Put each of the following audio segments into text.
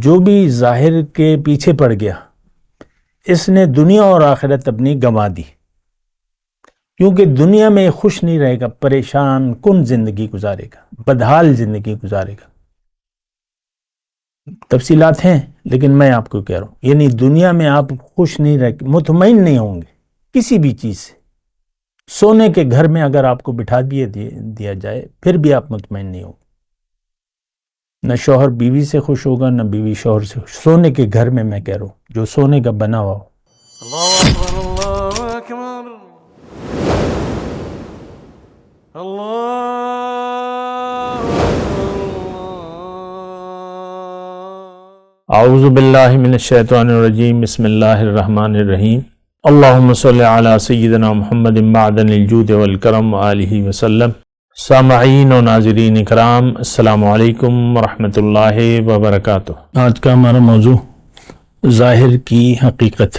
جو بھی ظاہر کے پیچھے پڑ گیا اس نے دنیا اور آخرت اپنی گنوا دی، کیونکہ دنیا میں خوش نہیں رہے گا، پریشان کن زندگی گزارے گا، بدحال زندگی گزارے گا۔ تفصیلات ہیں لیکن میں آپ کو کہہ رہا ہوں، یعنی دنیا میں آپ خوش نہیں رہ مطمئن نہیں ہوں گے کسی بھی چیز سے۔ سونے کے گھر میں اگر آپ کو بٹھا دیا جائے پھر بھی آپ مطمئن نہیں ہوں گے۔ نہ شوہر بیوی سے خوش ہوگا، نہ بیوی شوہر سے خوش۔ سونے کے گھر میں کہہ رہا ہوں جو سونے کا بنا ہوا ہو۔ اللہ اکبر اللہ اکبر اللہ اعوذ باللہ من الشیطان الرجیم، بسم اللہ الرحمن الرحیم۔ اللہم صلی علی سیدنا محمد معدن الجود والکرم وآلہ وسلم۔ سامعین و ناظرین اکرام، السلام علیکم ورحمۃ اللہ وبرکاتہ۔ آج کا ہمارا موضوع ظاہر کی حقیقت۔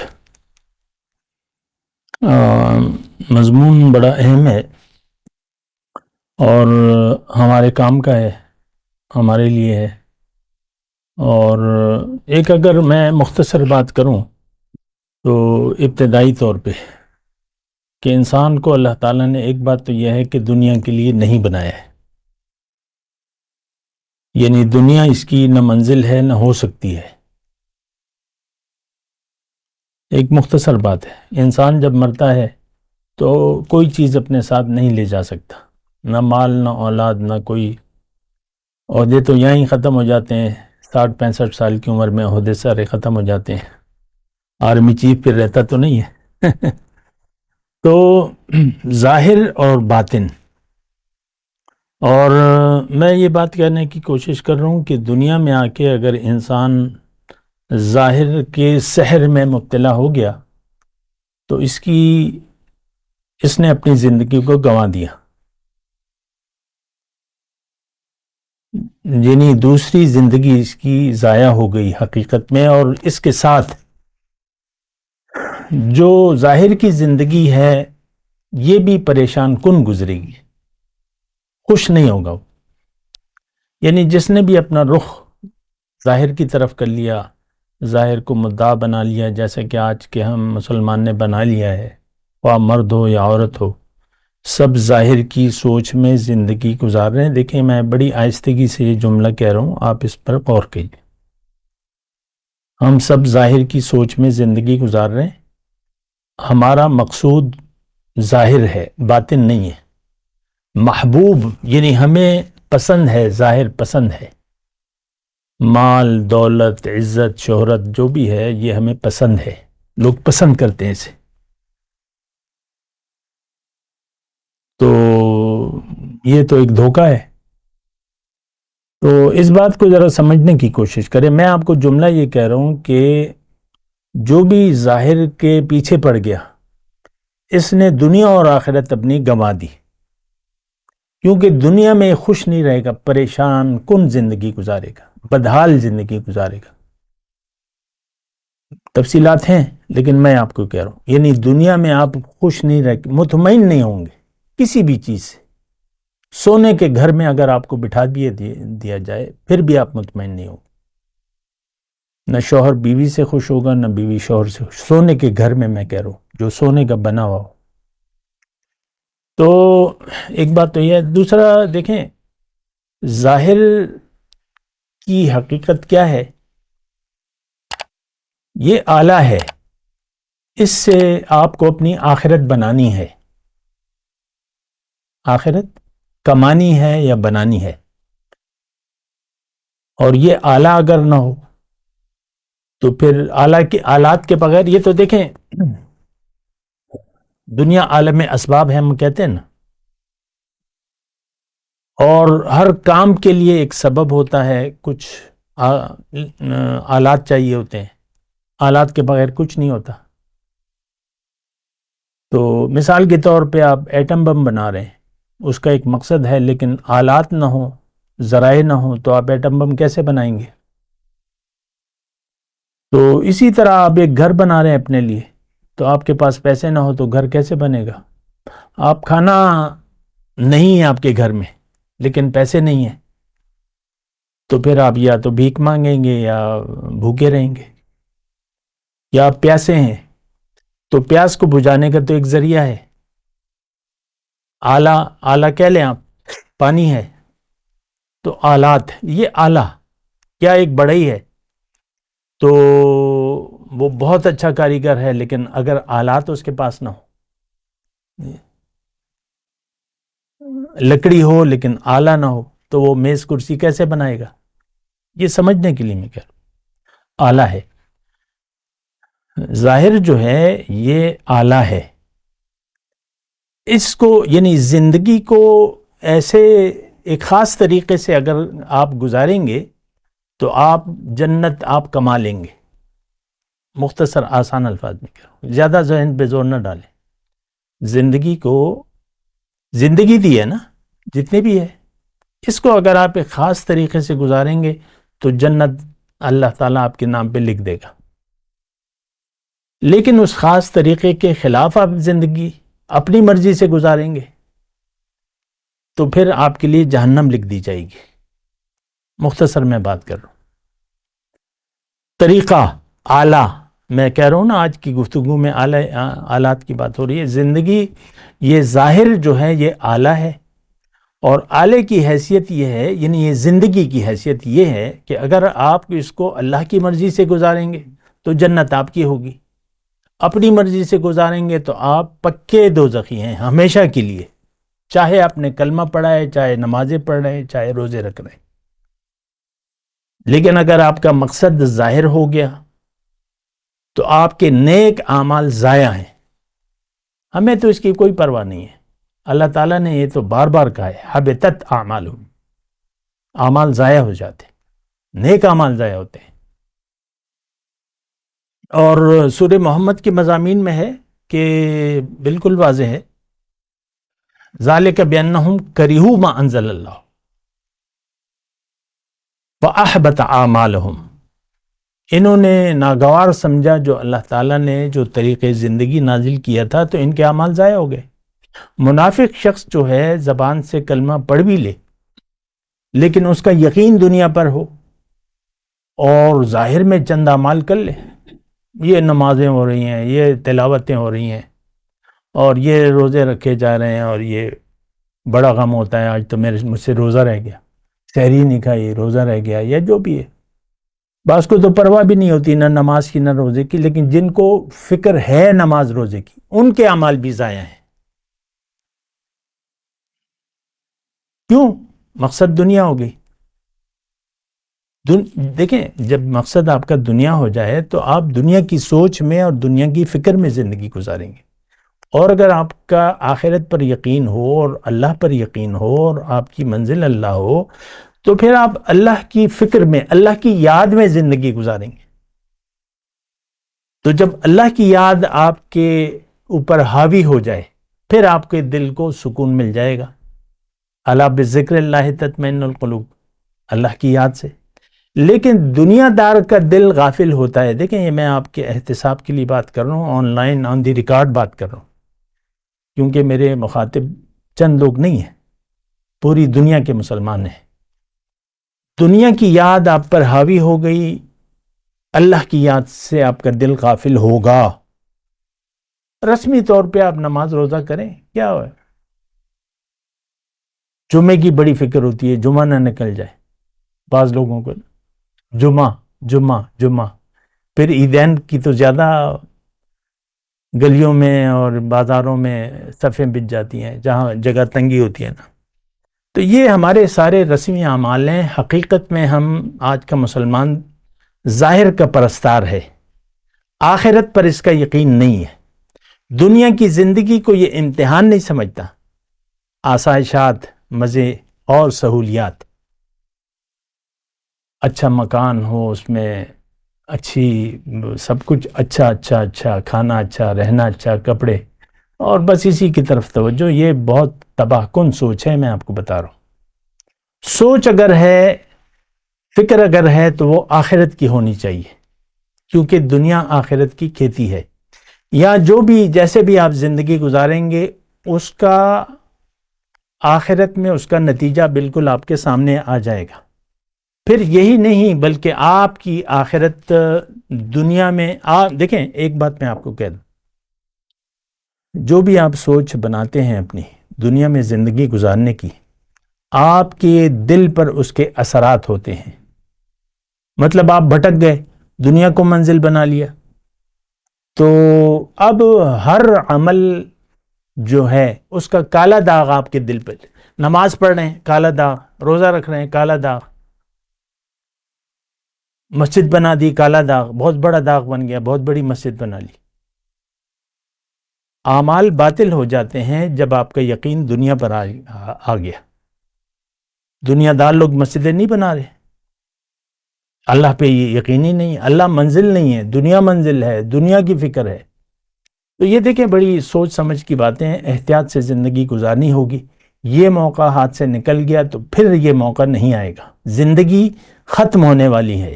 مضمون بڑا اہم ہے اور ہمارے کام کا ہے، ہمارے لیے ہے۔ اور ایک اگر میں مختصر بات کروں تو ابتدائی طور پہ کہ انسان کو اللہ تعالیٰ نے ایک بات تو یہ ہے کہ دنیا کے لیے نہیں بنایا ہے، یعنی دنیا اس کی نہ منزل ہے نہ ہو سکتی ہے۔ ایک مختصر بات ہے، انسان جب مرتا ہے تو کوئی چیز اپنے ساتھ نہیں لے جا سکتا، نہ مال نہ اولاد نہ کوئی عہدے، تو یہاں ہی ختم ہو جاتے ہیں۔ 60-65 سال کی عمر میں عہدے سارے ختم ہو جاتے ہیں، آرمی چیف پھر رہتا تو نہیں ہے۔ تو ظاہر اور باطن، اور میں یہ بات کہنے کی کوشش کر رہا ہوں کہ دنیا میں آ کے اگر انسان ظاہر کے سحر میں مبتلا ہو گیا تو اس نے اپنی زندگی کو گنوا دیا، یعنی دوسری زندگی اس کی ضائع ہو گئی حقیقت میں۔ اور اس کے ساتھ جو ظاہر کی زندگی ہے یہ بھی پریشان کن گزرے گی، خوش نہیں ہوگا وہ۔ یعنی جس نے بھی اپنا رخ ظاہر کی طرف کر لیا، ظاہر کو مدعا بنا لیا، جیسے کہ آج کے ہم مسلمان نے بنا لیا ہے، خواہ مرد ہو یا عورت ہو، سب ظاہر کی سوچ میں زندگی گزار رہے ہیں۔ دیکھیں میں بڑی آہستگی سے یہ جملہ کہہ رہا ہوں، آپ اس پر غور کیجیے۔ ہم سب ظاہر کی سوچ میں زندگی گزار رہے ہیں، ہمارا مقصود ظاہر ہے، باطن نہیں ہے۔ محبوب یعنی ہمیں پسند ہے، ظاہر پسند ہے، مال دولت عزت شہرت جو بھی ہے یہ ہمیں پسند ہے، لوگ پسند کرتے ہیں اسے۔ تو یہ تو ایک دھوکہ ہے۔ تو اس بات کو ذرا سمجھنے کی کوشش کریں۔ میں آپ کو جملہ یہ کہہ رہا ہوں کہ جو بھی ظاہر کے پیچھے پڑ گیا اس نے دنیا اور آخرت اپنی گنوا دی، کیونکہ دنیا میں خوش نہیں رہے گا، پریشان کن زندگی گزارے گا، بدحال زندگی گزارے گا۔ تفصیلات ہیں لیکن میں آپ کو کہہ رہا ہوں، یعنی دنیا میں آپ خوش نہیں رہ مطمئن نہیں ہوں گے کسی بھی چیز سے۔ سونے کے گھر میں اگر آپ کو بٹھا دیا جائے پھر بھی آپ مطمئن نہیں ہوں گے۔ نہ شوہر بیوی سے خوش ہوگا، نہ بیوی شوہر سے خوش۔ سونے کے گھر میں کہہ رہا ہوں جو سونے کا بنا ہوا ہو۔ تو ایک بات تو یہ ہے۔ دوسرا دیکھیں، ظاہر کی حقیقت کیا ہے؟ یہ آلہ ہے، اس سے آپ کو اپنی آخرت بنانی ہے، آخرت کمانی ہے یا بنانی ہے۔ اور یہ آلہ اگر نہ ہو تو پھر آلات کے بغیر، یہ تو دیکھیں دنیا عالم اسباب ہے ہم کہتے ہیں نا، اور ہر کام کے لیے ایک سبب ہوتا ہے، کچھ آلات چاہیے ہوتے ہیں، آلات کے بغیر کچھ نہیں ہوتا۔ تو مثال کے طور پہ آپ ایٹم بم بنا رہے ہیں، اس کا ایک مقصد ہے، لیکن آلات نہ ہوں، ذرائع نہ ہوں تو آپ ایٹم بم کیسے بنائیں گے؟ تو اسی طرح آپ ایک گھر بنا رہے ہیں اپنے لیے، تو آپ کے پاس پیسے نہ ہو تو گھر کیسے بنے گا؟ آپ کھانا نہیں ہے آپ کے گھر میں لیکن پیسے نہیں ہیں تو پھر آپ یا تو بھیک مانگیں گے یا بھوکے رہیں گے. یا آپ پیاسے ہیں تو پیاس کو بجھانے کا تو ایک ذریعہ ہے. آلہ کہہ لیں آپ، پانی ہے تو آلات، یہ آلہ کیا ایک بڑھئی ہے تو وہ بہت اچھا کاریگر ہے، لیکن اگر آلات اس کے پاس نہ ہو، لکڑی ہو لیکن آلہ نہ ہو، تو وہ میز کرسی کیسے بنائے گا؟ یہ سمجھنے کے لیے میں کہہ رہا ہوں. آلہ ہے، ظاہر جو ہے یہ آلہ ہے. اس کو یعنی زندگی کو ایسے ایک خاص طریقے سے اگر آپ گزاریں گے تو آپ جنت آپ کما لیں گے. مختصر آسان الفاظ میں کہہ رہا ہوں، زیادہ ذہن پہ زور نہ ڈالیں. زندگی کو زندگی دی ہے نا جتنی بھی ہے، اس کو اگر آپ ایک خاص طریقے سے گزاریں گے تو جنت اللہ تعالیٰ آپ کے نام پہ لکھ دے گا. لیکن اس خاص طریقے کے خلاف آپ زندگی اپنی مرضی سے گزاریں گے تو پھر آپ کے لیے جہنم لکھ دی جائے گی. مختصر میں بات کر رہا ہوں. طریقہ آلہ، میں کہہ رہا ہوں نا آج کی گفتگو میں آلات کی بات ہو رہی ہے. زندگی یہ ظاہر جو ہے یہ آلہ ہے، اور آلے کی حیثیت یہ ہے، یعنی یہ زندگی کی حیثیت یہ ہے کہ اگر آپ اس کو اللہ کی مرضی سے گزاریں گے تو جنت آپ کی ہوگی. اپنی مرضی سے گزاریں گے تو آپ پکے دوزخی ہیں ہمیشہ کے لیے، چاہے آپ نے کلمہ پڑھا ہے، چاہے نمازیں پڑھ رہے ہیں، چاہے روزے رکھ رہے ہیں. لیکن اگر آپ کا مقصد ظاہر ہو گیا تو آپ کے نیک اعمال ضائع ہیں. ہمیں تو اس کی کوئی پرواہ نہیں ہے. اللہ تعالیٰ نے یہ تو بار بار کہا ہے، حبطت اعمالہم، اعمال ضائع ہو جاتے، نیک اعمال ضائع ہوتے ہیں. اور سورہ محمد کے مضامین میں ہے کہ بالکل واضح ہے، ذالک بانہم کرہوا ما انزل اللہ واحبط اعمالہم. انہوں نے ناگوار سمجھا جو اللہ تعالیٰ نے جو طریقے زندگی نازل کیا تھا تو ان کے اعمال ضائع ہو گئے. منافق شخص جو ہے زبان سے کلمہ پڑھ بھی لے لیکن اس کا یقین دنیا پر ہو اور ظاہر میں چند اعمال کر لے، یہ نمازیں ہو رہی ہیں، یہ تلاوتیں ہو رہی ہیں، اور یہ روزے رکھے جا رہے ہیں، اور یہ بڑا غم ہوتا ہے آج تو مجھ سے روزہ رہ گیا، سحری نہیں کھائی، روزہ رہ گیا، یا جو بھی ہے. بعض کو تو پرواہ بھی نہیں ہوتی نہ نماز کی نہ روزے کی، لیکن جن کو فکر ہے نماز روزے کی ان کے اعمال بھی ضائع ہیں. کیوں؟ مقصد دنیا ہو گئی. دیکھیں جب مقصد آپ کا دنیا ہو جائے تو آپ دنیا کی سوچ میں اور دنیا کی فکر میں زندگی گزاریں گے. اور اگر آپ کا آخرت پر یقین ہو اور اللہ پر یقین ہو اور آپ کی منزل اللہ ہو تو پھر آپ اللہ کی فکر میں، اللہ کی یاد میں زندگی گزاریں گے. تو جب اللہ کی یاد آپ کے اوپر حاوی ہو جائے پھر آپ کے دل کو سکون مل جائے گا. الا بذکر اللہ تطمئن القلوب، اللہ کی یاد سے. لیکن دنیا دار کا دل غافل ہوتا ہے. دیکھیں یہ میں آپ کے احتساب کے لیے بات کر رہا ہوں، on line on the record بات کر رہا ہوں، کیونکہ میرے مخاطب چند لوگ نہیں ہیں، پوری دنیا کے مسلمان ہیں. دنیا کی یاد آپ پر حاوی ہو گئی، اللہ کی یاد سے آپ کا دل غافل ہوگا. رسمی طور پہ آپ نماز روزہ کریں، کیا ہوا؟ جمعے کی بڑی فکر ہوتی ہے، جمعہ نہ نکل جائے بعض لوگوں کو، جمعہ. پھر عیدین کی تو زیادہ گلیوں میں اور بازاروں میں صفیں بچ جاتی ہیں جہاں جگہ تنگی ہوتی ہے نا. تو یہ ہمارے سارے رسمی اعمال ہیں. حقیقت میں ہم آج کا مسلمان ظاہر کا پرستار ہے، آخرت پر اس کا یقین نہیں ہے. دنیا کی زندگی کو یہ امتحان نہیں سمجھتا، آسائشات، مزے اور سہولیات. اچھا مکان ہو، اس میں اچھی سب کچھ اچھا کھانا، اچھا رہنا، اچھا کپڑے، اور بس اسی کی طرف توجہ. یہ بہت تباہ کن سوچ ہے، میں آپ کو بتا رہا ہوں. سوچ اگر ہے، فکر اگر ہے تو وہ آخرت کی ہونی چاہیے، کیونکہ دنیا آخرت کی کھیتی ہے. یا جو بھی جیسے بھی آپ زندگی گزاریں گے اس کا آخرت میں اس کا نتیجہ بالکل آپ کے سامنے آ جائے گا. پھر یہی نہیں بلکہ آپ کی آخرت دنیا میں دیکھیں ایک بات میں آپ کو کہہ دوں، جو بھی آپ سوچ بناتے ہیں اپنی دنیا میں زندگی گزارنے کی، آپ کے دل پر اس کے اثرات ہوتے ہیں. مطلب آپ بھٹک گئے، دنیا کو منزل بنا لیا، تو اب ہر عمل جو ہے اس کا کالا داغ آپ کے دل پر. نماز پڑھ رہے ہیں کالا داغ، روزہ رکھ رہے ہیں کالا داغ، مسجد بنا دی کالا داغ، بہت بڑا داغ بن گیا، بہت بڑی مسجد بنا لی. اعمال باطل ہو جاتے ہیں جب آپ کا یقین دنیا پر آ گیا. دنیا دار لوگ مسجدیں نہیں بنا رہے، اللہ پہ یہ یقین ہی نہیں. اللہ منزل نہیں ہے، دنیا منزل ہے، دنیا کی فکر ہے. تو یہ دیکھیں بڑی سوچ سمجھ کی باتیں ہیں، احتیاط سے زندگی گزارنی ہوگی. یہ موقع ہاتھ سے نکل گیا تو پھر یہ موقع نہیں آئے گا. زندگی ختم ہونے والی ہے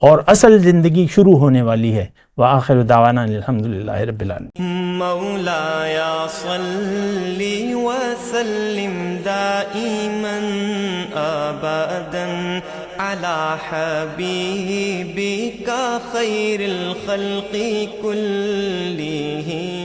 اور اصل زندگی شروع ہونے والی ہے. وآخر دعوانا الحمدللہ رب العالمین. مولایا صلی وسلم دائما ابدا على حبیبک خیر الخلق کلہم.